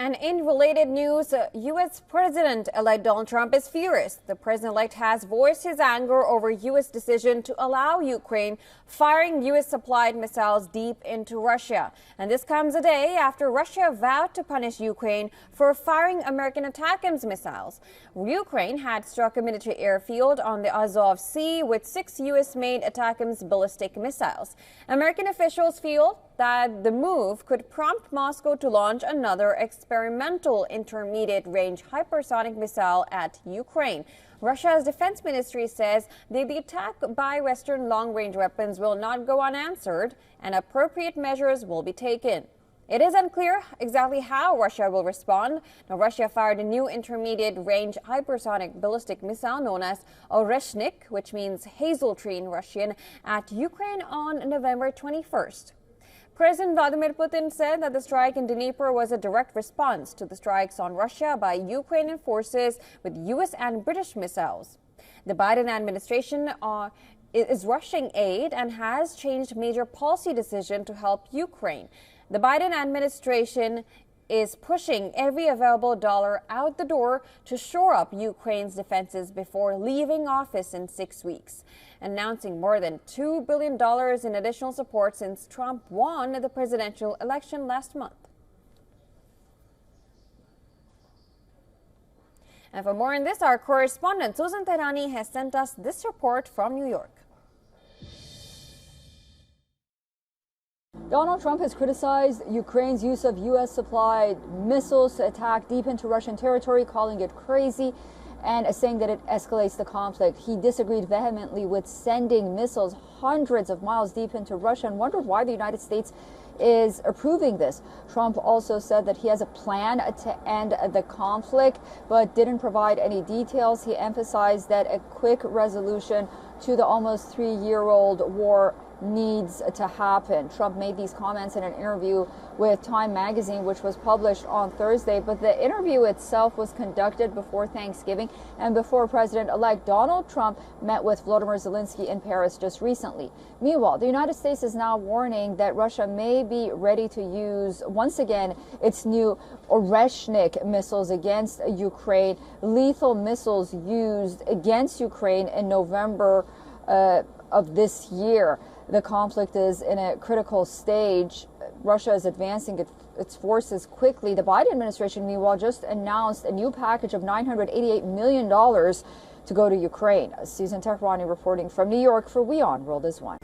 And in related news, U.S. President-elect Donald Trump is furious. The president-elect has voiced his anger over U.S. decision to allow Ukraine firing U.S.-supplied missiles deep into Russia. And this comes a day after Russia vowed to punish Ukraine for firing American ATACMS missiles. Ukraine had struck a military airfield on the Azov Sea with 6 U.S.-made ATACMS ballistic missiles. American officials feel that the move could prompt Moscow to launch another experimental intermediate-range hypersonic missile at Ukraine. Russia's defense ministry says that the attack by Western long-range weapons will not go unanswered and appropriate measures will be taken. It is unclear exactly how Russia will respond. Now, Russia fired a new intermediate-range hypersonic ballistic missile known as Oreshnik, which means hazel tree in Russian, at Ukraine on November 21st. President Vladimir Putin said that the strike in Dnipro was a direct response to the strikes on Russia by Ukrainian forces with U.S. and British missiles. The Biden administration is rushing aid and has changed major policy decision to help Ukraine. The Biden administration is pushing every available dollar out the door to shore up Ukraine's defenses before leaving office in 6 weeks, announcing more than $2 billion in additional support since Trump won the presidential election last month. And for more on this, our correspondent Susan Tehrani has sent us this report from New York. Donald Trump has criticized Ukraine's use of U.S.-supplied missiles to attack deep into Russian territory, calling it crazy and saying that it escalates the conflict. He disagreed vehemently with sending missiles hundreds of miles deep into Russia and wondered why the United States is approving this. Trump also said that he has a plan to end the conflict, but didn't provide any details. He emphasized that a quick resolution to the almost 3-year-old war needs to happen. Trump made these comments in an interview with Time magazine, which was published on Thursday, but the interview itself was conducted before Thanksgiving and before President-elect Donald Trump met with Volodymyr Zelensky in Paris just recently. Meanwhile, the United States is now warning that Russia may be ready to use, once again, its new Oreshnik missiles against Ukraine, lethal missiles used against Ukraine in November of this year. The conflict is in a critical stage. Russia is advancing its forces quickly. The Biden administration, meanwhile, just announced a new package of $988 million to go to Ukraine. Susan Tehrani reporting from New York for WION World is One.